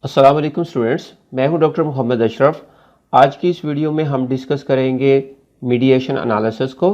अस्सलाम वालेकुम स्टूडेंट्स, मैं हूं डॉक्टर मोहम्मद अशरफ। आज की इस वीडियो में हम डिस्कस करेंगे मीडिएशन एनालिसिस को।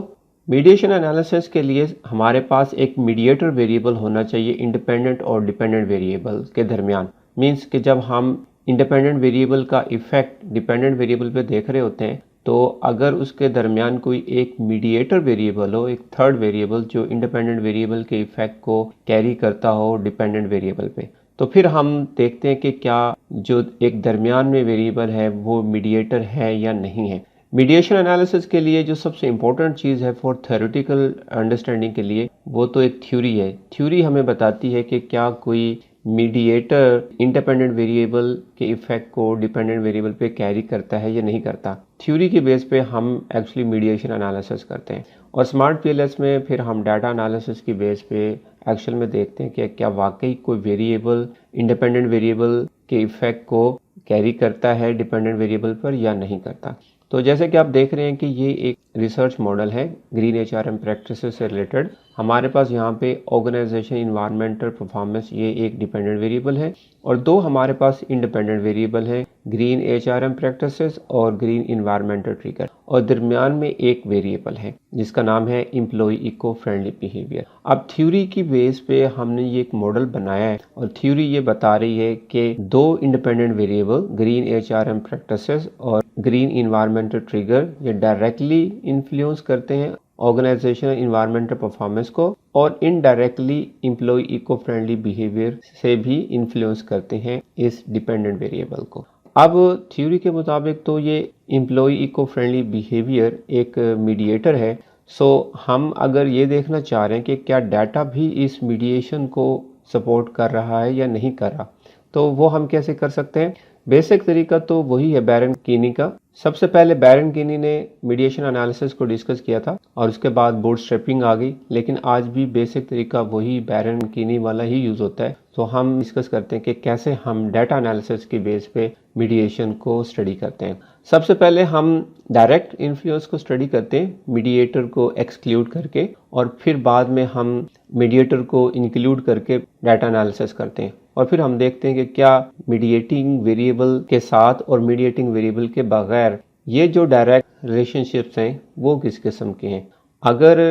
मीडिएशन एनालिसिस के लिए हमारे पास एक मीडिएटर वेरिएबल होना चाहिए इंडिपेंडेंट और डिपेंडेंट वेरिएबल के दरमियान। मींस कि जब हम इंडिपेंडेंट वेरिएबल का इफ़ेक्ट डिपेंडेंट वेरिएबल पे देख रहे होते हैं तो अगर उसके दरमियान कोई एक मीडिएटर वेरिएबल हो, एक थर्ड वेरिएबल जो इंडिपेंडेंट वेरिएबल के इफ़ेक्ट को कैरी करता हो डिपेंडेंट वेरिएबल पे, तो फिर हम देखते हैं कि क्या जो एक दरमियान में वेरिएबल है वो मीडिएटर है या नहीं है। मीडिएशन एनालिसिस के लिए जो सबसे इम्पोर्टेंट चीज़ है फॉर थ्योरेटिकल अंडरस्टैंडिंग के लिए वो तो एक थ्योरी है। थ्योरी हमें बताती है कि क्या कोई मीडिएटर इंडिपेंडेंट वेरिएबल के इफ़ेक्ट को डिपेंडेंट वेरिएबल पे कैरी करता है या नहीं करता। थ्योरी के बेस पे हम एक्चुअली मीडिएशन एनालिसिस करते हैं और स्मार्ट पीएलएस में फिर हम डाटा एनालिसिस की बेस पे एक्चुअल में देखते हैं कि क्या वाकई कोई वेरिएबल इंडिपेंडेंट वेरिएबल के इफ़ेक्ट को कैरी करता है डिपेंडेंट वेरिएबल पर या नहीं करता। तो जैसे कि आप देख रहे हैं कि ये एक रिसर्च मॉडल है ग्रीन एचआरएम प्रैक्टिसेस से रिलेटेड। हमारे पास यहाँ पे ऑर्गेनाइजेशन इन्वायरमेंटल परफॉर्मेंस ये एक डिपेंडेंट वेरिएबल है और दो हमारे पास इंडिपेंडेंट वेरिएबल है ग्रीन एचआरएम प्रैक्टिसेस और ग्रीन इन्वायरमेंटल ट्रिगर, और दरमियान में एक वेरिएबल है जिसका नाम है एम्प्लॉय इको फ्रेंडली बिहेवियर। अब थ्योरी की बेस पे हमने ये एक मॉडल बनाया है और थ्योरी ये बता रही है कि दो independent variable green HRM practices और ग्रीन इन्वायरमेंटल ट्रिगर ये डायरेक्टली इन्फ्लुएंस करते हैं ऑर्गेनाइजेशनल इन्वायरमेंटल परफॉर्मेंस को और indirectly employee eco friendly behaviour से भी इन्फ्लुएंस करते हैं इस डिपेंडेंट वेरिएबल को। अब थ्योरी के मुताबिक तो ये एम्प्लॉय इको फ्रेंडली बिहेवियर एक मीडिएटर है। सो हम अगर ये देखना चाह रहे हैं कि क्या डाटा भी इस मीडिएशन को सपोर्ट कर रहा है या नहीं कर रहा, तो वो हम कैसे कर सकते हैं। बेसिक तरीका तो वही है बैरन कीनी का। सबसे पहले बैरन कीनी ने मीडिएशन एनालिसिस को डिस्कस किया था और उसके बाद बूटस्ट्रैपिंग आ गई, लेकिन आज भी बेसिक तरीका वही बैरन कीनी वाला ही यूज़ होता है। तो हम डिस्कस करते हैं कि कैसे हम डाटा एनालिसिस की बेस पे मीडिएशन को स्टडी करते हैं। सबसे पहले हम डायरेक्ट इन्फ्लुएंस को स्टडी करते हैं मीडिएटर को एक्सक्लूड करके, और फिर बाद में हम मीडिएटर को इंक्लूड करके डाटा एनालिसिस करते हैं और फिर हम देखते हैं कि क्या मीडिएटिंग वेरिएबल के साथ और मीडिएटिंग वेरिएबल के बगैर ये जो डायरेक्ट रिलेशनशिप्स हैं वो किस किस्म के हैं। अगर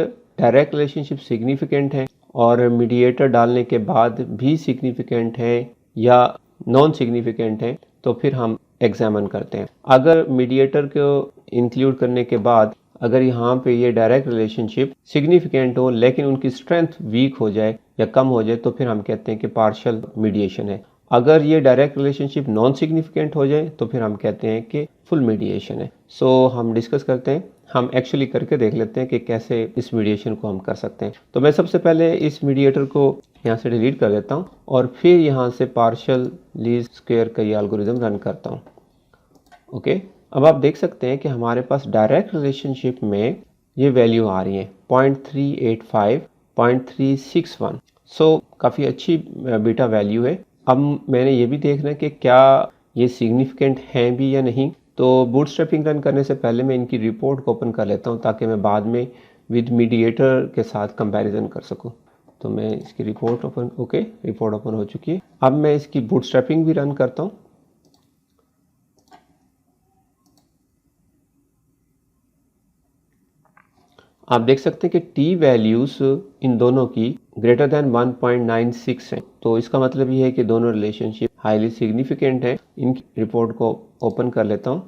डायरेक्ट रिलेशनशिप सिग्निफिकेंट है और मीडिएटर डालने के बाद भी सिग्निफिकेंट है या नॉन सिग्निफिकेंट है तो फिर हम एग्जामिन करते हैं। अगर मीडिएटर को इंक्लूड करने के बाद अगर यहाँ पे ये डायरेक्ट रिलेशनशिप सिग्निफिकेंट हो लेकिन उनकी स्ट्रेंथ वीक हो जाए या कम हो जाए तो फिर हम कहते हैं कि पार्शियल मीडिएशन है। अगर ये डायरेक्ट रिलेशनशिप नॉन सिग्निफिकेंट हो जाए तो फिर हम कहते हैं कि फुल मीडिएशन है। सो हम डिस्कस करते हैं, हम एक्चुअली करके देख लेते हैं कि कैसे इस मीडिएशन को हम कर सकते हैं। तो मैं सबसे पहले इस मीडिएटर को यहाँ से डिलीट कर देता हूँ और फिर यहाँ से पार्शियल लीस्ट स्क्वायर का ये एल्गोरिथम रन करता हूँ। ओके, अब आप देख सकते हैं कि हमारे पास डायरेक्ट रिलेशनशिप में ये वैल्यू आ रही है 0.385, 0.361। सो काफ़ी अच्छी बीटा वैल्यू है। अब मैंने ये भी देखना है कि क्या ये सिग्निफिकेंट हैं भी या नहीं। तो बूटस्ट्रैपिंग रन करने से पहले मैं इनकी रिपोर्ट को ओपन कर लेता हूँ ताकि मैं बाद में विद मीडिएटर के साथ कंपैरिजन कर सकूँ। तो मैं इसकी report open, okay report open हो चुकी है। अब मैं इसकी बूटस्ट्रैपिंग भी रन करता हूँ। आप देख सकते हैं कि टी वैल्यूज इन दोनों की ग्रेटर देन 1.96 है, तो इसका मतलब ये है कि दोनों रिलेशनशिप हाईली सिग्निफिकेंट है। इनकी रिपोर्ट को ओपन कर लेता हूँ।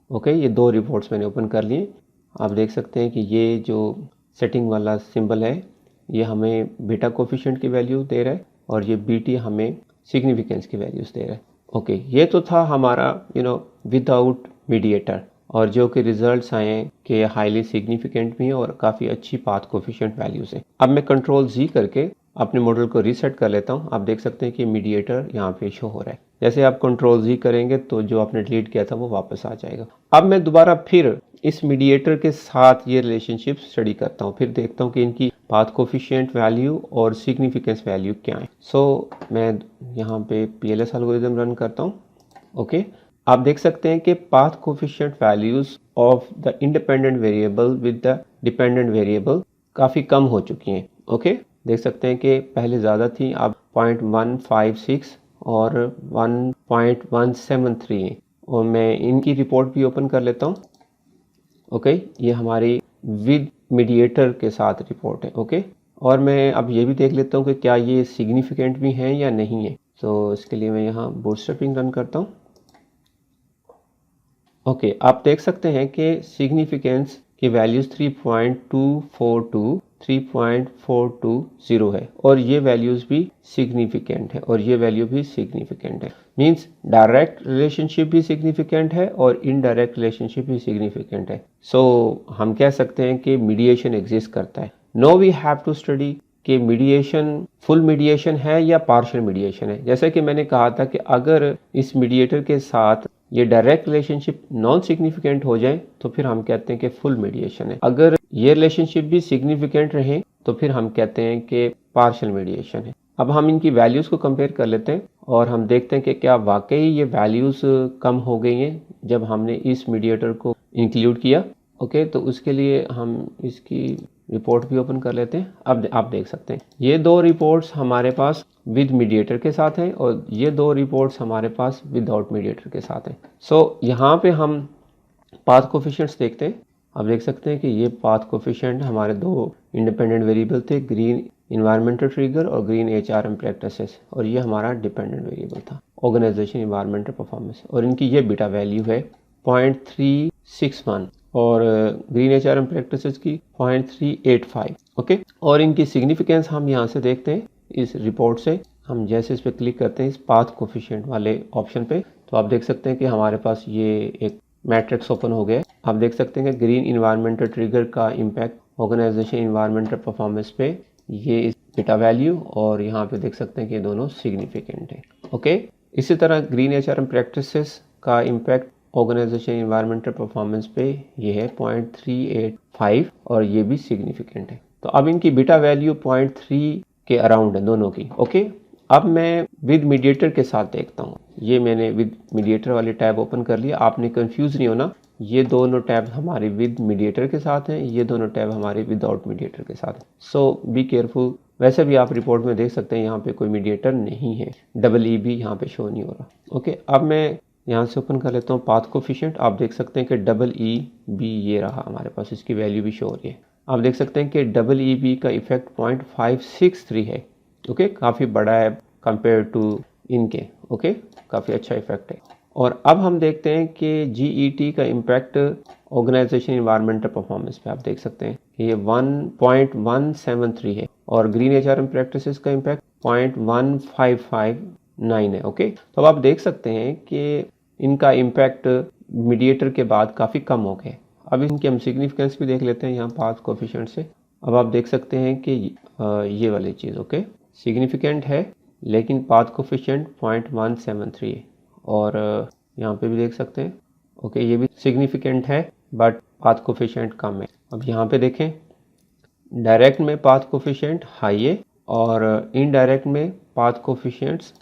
ओके, ये दो रिपोर्ट्स मैंने ओपन कर लिए। आप देख सकते हैं कि ये जो सेटिंग वाला सिंबल है ये हमें बीटा कोफिशिएंट की वैल्यू दे रहा है और ये बीटी हमें सिग्निफिकेंस की वैल्यूज दे रहा है। ओके, ये तो था हमारा विदाउट मीडिएटर, और जो कि रिजल्ट्स आए हैं कि हाईली सिग्निफिकेंट भी है और काफ़ी अच्छी पाथ कोफिशिएंट वैल्यूज हैं। अब मैं कंट्रोल जी करके अपने मॉडल को रीसेट कर लेता हूं। आप देख सकते हैं कि मीडिएटर यहाँ पे शो हो रहा है। जैसे आप कंट्रोल जी करेंगे तो जो आपने डिलीट किया था वो वापस आ जाएगा। अब मैं दोबारा फिर इस मीडिएटर के साथ ये रिलेशनशिप स्टडी करता हूँ, फिर देखता हूँ कि इनकी पाथ कोफिशिएंट वैल्यू और सिग्निफिकेंस वैल्यू क्या है। सो मैं यहाँ पे पीएलएस एल्गोरिथम रन करता हूँ। ओके, आप देख सकते हैं कि path coefficient values of the independent variable with the dependent variable काफ़ी कम हो चुकी हैं। ओके, देख सकते हैं कि पहले ज़्यादा थी, अब 0.156 और 1.173 है। और मैं इनकी रिपोर्ट भी ओपन कर लेता हूँ। ओके, ये हमारी विद मीडिएटर के साथ रिपोर्ट है। ओके, और मैं अब ये भी देख लेता हूँ कि क्या ये सिग्निफिकेंट भी हैं या नहीं है। तो इसके लिए मैं यहाँ बूटस्ट्रैपिंग रन करता हूँ। ओके, आप देख सकते हैं कि सिग्निफिकेंस की वैल्यूज़ 3.242 3.420 है और ये वैल्यूज़ भी सिग्निफिकेंट है और ये वैल्यू भी सिग्निफिकेंट है। मींस डायरेक्ट रिलेशनशिप भी सिग्निफिकेंट है और इनडायरेक्ट रिलेशनशिप भी सिग्निफिकेंट है। सो हम कह सकते हैं कि मीडिएशन एग्जिस्ट करता है। No we have to study कि मीडिएशन फुल मीडिएशन है या पार्शियल मीडिएशन है। जैसे कि मैंने कहा था कि अगर इस मीडिएटर के साथ ये डायरेक्ट रिलेशनशिप नॉन सिग्निफिकेंट हो जाए तो फिर हम कहते हैं कि फुल मीडिएशन है। अगर ये रिलेशनशिप भी सिग्निफिकेंट रहे तो फिर हम कहते हैं कि पार्शियल मीडिएशन है। अब हम इनकी वैल्यूज़ को कंपेयर कर लेते हैं और हम देखते हैं कि क्या वाकई ये वैल्यूज़ कम हो गई हैं जब हमने इस मीडिएटर को इंक्लूड किया। ओके, तो उसके लिए हम इसकी रिपोर्ट भी ओपन कर लेते हैं। अब आप देख सकते हैं ये दो रिपोर्ट्स हमारे पास विद मीडिएटर के साथ हैं और ये दो रिपोर्ट्स हमारे पास विदाउट मीडिएटर के साथ हैं। सो यहाँ पे हम पाथ कोफिशिएंट्स देखते हैं। आप देख सकते हैं कि ये पाथ कोफिशिएंट हमारे दो इंडिपेंडेंट वेरिएबल थे, ग्रीन इन्वायरमेंटल ट्रिगर और ग्रीन HRM प्रैक्टिसेस, और ये हमारा डिपेंडेंट वेरिएबल था ऑर्गेनाइजेशन इन्वायरमेंटल परफॉर्मेंस, और इनकी ये बीटा वैल्यू है 0.361 और ग्रीन HRM प्रैक्टिसेस की 0.385। ओके, और इनकी सिग्निफिकेंस हम यहाँ से देखते हैं इस रिपोर्ट से। हम जैसे इस पर क्लिक करते हैं इस पाथ कोफिशिएंट वाले ऑप्शन पे, तो आप देख सकते हैं कि हमारे पास ये एक मैट्रिक्स ओपन हो गया। आप देख सकते हैं कि ग्रीन इन्वायरमेंटल ट्रिगर का इम्पैक्ट ऑर्गेनाइजेशन इन्वायरमेंटल परफॉर्मेंस पे ये इस बीटा वैल्यू, और यहाँ पे देख सकते हैं कि ये दोनों सिग्निफिकेंट है। ओके, इसी तरह ग्रीन HRM प्रैक्टिसेस का इम्पैक्ट ऑर्गेनाइजेशन इन्वायरमेंटल परफॉर्मेंस पे ये है 0.385 और ये भी सिग्निफिकेंट है। तो अब इनकी बीटा वैल्यू 0.3 के अराउंड है दोनों की। ओके, अब मैं विद मीडिएटर के साथ देखता हूँ। ये मैंने विद मीडिएटर वाली टैब ओपन कर लिया। आपने कंफ्यूज नहीं होना, ये दोनों टैब हमारे विद मीडिएटर के साथ हैं, ये दोनों टैब हमारे विदाउट मीडिएटर के साथ हैं। सो बी केयरफुल। वैसे भी आप रिपोर्ट में देख सकते हैं यहाँ पे कोई मीडिएटर नहीं है, EE भी यहाँ पे शो नहीं हो रहा। ओके, अब मैं यहाँ से ओपन कर लेता हूँ पाथ कोफिशिएंट। आप देख सकते हैं कि EE ये रहा हमारे पास, इसकी वैल्यू भी शो हो रही है। आप देख सकते हैं कि EE का इफेक्ट 0.563 है। ओके, काफ़ी बड़ा है कंपेयर टू इनके। ओके, काफ़ी अच्छा इफेक्ट है। और अब हम देखते हैं कि GET का इम्पैक्ट ऑर्गेनाइजेशन इन्वायरमेंटल परफॉर्मेंस पे। आप देख सकते हैं कि ये 1.173 है और ग्रीन HRM प्रैक्टिसेस का इम्पैक्ट 0.1559 है। ओके, तो अब आप देख सकते हैं कि इनका इम्पैक्ट मीडिएटर के बाद काफ़ी कम हो गए। अब इनकी हम सिग्निफिकेंस भी देख लेते हैं यहाँ पाथ कोफिशिएंट से। अब आप देख सकते हैं कि ये वाली चीज़ ओके सिग्निफिकेंट है, लेकिन पाथ कोफिशिएंट 0.173 है। और यहाँ पे भी देख सकते हैं ओके ये भी सिग्निफिकेंट है बट पाथ कोफिशिएंट कम है। अब यहाँ पे देखें, डायरेक्ट में पाथ कोफिशिएंट हाई है और इनडायरेक्ट में पाथ कोफिशिएंट्स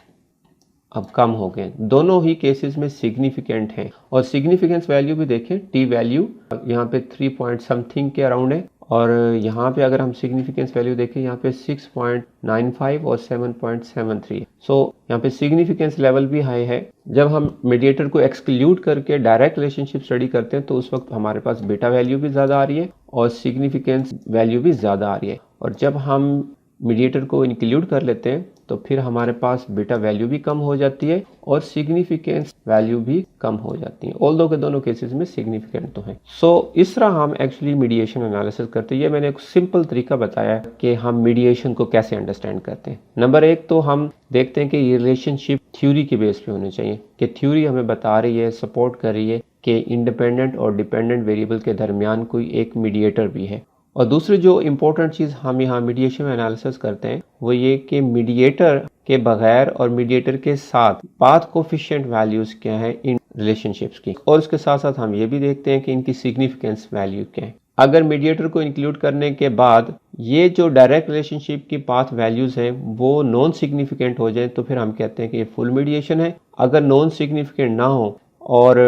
अब कम हो गए। दोनों ही केसेस में सिग्निफिकेंट हैं और सिग्निफिकेंस वैल्यू भी देखें, टी वैल्यू यहाँ पे 3 पॉइंट समथिंग के अराउंड है और यहाँ पे अगर हम सिग्निफिकेंस वैल्यू देखें यहाँ पे 6.95 और 7.73। सो यहाँ पे सिग्निफिकेंस लेवल भी हाई है। जब हम मीडिएटर को एक्सक्लूड करके डायरेक्ट रिलेशनशिप स्टडी करते हैं तो उस वक्त हमारे पास बीटा वैल्यू भी ज़्यादा आ रही है और सिग्निफिकेंस वैल्यू भी ज़्यादा आ रही है। और जब हम मीडिएटर को इंक्लूड कर लेते हैं तो फिर हमारे पास बीटा वैल्यू भी कम हो जाती है और सिग्निफिकेंस वैल्यू भी कम हो जाती है, ऑल्दो के दोनों केसेस में सिग्निफिकेंट तो है। सो इस तरह हम एक्चुअली मीडिएशन एनालिसिस करते हैं। ये मैंने एक सिंपल तरीका बताया कि हम मीडिएशन को कैसे अंडरस्टैंड करते हैं। नंबर एक तो हम देखते हैं कि ये रिलेशनशिप थ्योरी के बेस पे होनी चाहिए कि थ्योरी हमें बता रही है, सपोर्ट कर रही है कि इंडिपेंडेंट और डिपेंडेंट वेरिएबल के दरमियान कोई एक मीडिएटर भी है। और दूसरी जो इम्पोर्टेंट चीज़ हम यहाँ मीडिएशन में एनालिसिस करते हैं वो ये कि मीडिएटर के बगैर और मीडिएटर के साथ पाथ कोफिशिएंट वैल्यूज़ क्या है इन रिलेशनशिप्स की, और उसके साथ साथ हम ये भी देखते हैं कि इनकी सिग्निफिकेंस वैल्यू क्या है। अगर मीडिएटर को इंक्लूड करने के बाद ये जो डायरेक्ट रिलेशनशिप की पाथ वैल्यूज़ हैं वो नॉन सिग्निफिकेंट हो जाए तो फिर हम कहते हैं कि ये फुल मीडिएशन है। अगर नॉन सिग्निफिकेंट ना हो और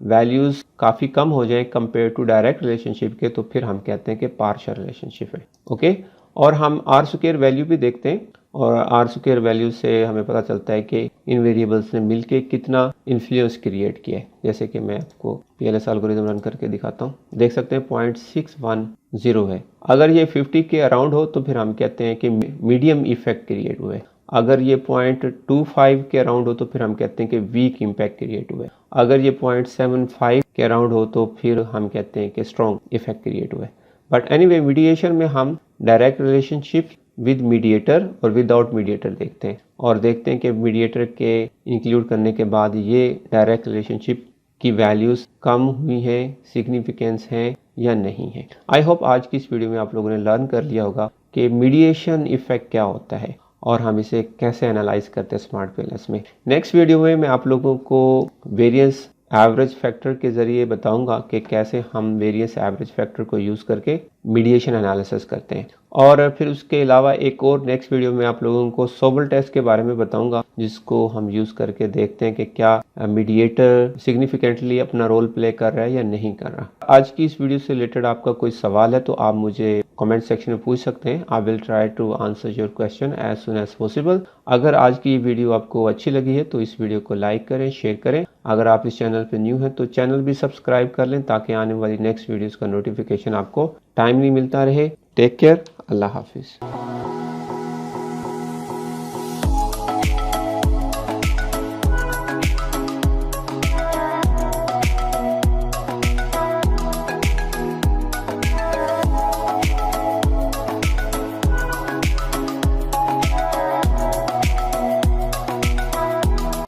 वैल्यूज़ काफ़ी कम हो जाए कंपेयर टू डायरेक्ट रिलेशनशिप के तो फिर हम कहते हैं कि पार्शियल रिलेशनशिप है। ओके, और हम R स्क्वायर वैल्यू भी देखते हैं और R स्क्वायर वैल्यू से हमें पता चलता है कि इन वेरिएबल्स ने मिलके कितना इन्फ्लुएंस क्रिएट किया है। जैसे कि मैं आपको PLS एल्गोरिथम रन करके दिखाता हूँ। देख सकते हैं 0.610 है। अगर ये 50 के अराउंड हो तो फिर हम कहते हैं कि मीडियम इफेक्ट क्रिएट हुए। अगर ये 0.25 के अराउंड हो तो फिर हम कहते हैं कि वीक इम्पैक्ट क्रिएट हुए। अगर ये 0.75 के अराउंड हो तो फिर हम कहते हैं कि स्ट्रॉन्ग इफेक्ट क्रिएट हुए। बट एनीवे, मीडिएशन में हम डायरेक्ट रिलेशनशिप विद मीडिएटर और विदाउट मीडिएटर देखते हैं और देखते हैं कि मीडिएटर के इंक्लूड करने के बाद ये डायरेक्ट रिलेशनशिप की वैल्यूज़ कम हुई है, सिग्निफिकेंस है या नहीं है। आई होप आज की इस वीडियो में आप लोगों ने लर्न कर लिया होगा कि मीडिएशन इफेक्ट क्या होता है और हम इसे कैसे एनालाइज करते हैं स्मार्ट PLS में। नेक्स्ट वीडियो में मैं आप लोगों को वेरिएंस एवरेज फैक्टर के ज़रिए बताऊंगा कि कैसे हम वेरिएंस एवरेज फैक्टर को यूज़ करके मीडिएशन एनालिसिस करते हैं। और फिर उसके अलावा एक और नेक्स्ट वीडियो में आप लोगों को सोबल टेस्ट के बारे में बताऊंगा, जिसको हम यूज़ करके देखते हैं कि क्या मीडिएटर सिग्निफिकेंटली अपना रोल प्ले कर रहा है या नहीं कर रहा। आज की इस वीडियो से रिलेटेड आपका कोई सवाल है तो आप मुझे कमेंट सेक्शन में पूछ सकते हैं। I will try to answer your question as soon as possible. अगर आज की वीडियो आपको अच्छी लगी है तो इस वीडियो को लाइक करें, शेयर करें। अगर आप इस चैनल पर न्यू हैं तो चैनल भी सब्सक्राइब कर लें ताकि आने वाली नेक्स्ट वीडियोस का नोटिफिकेशन आपको टाइमली मिलता रहे। टेक केयर, अल्लाह हाफिज़।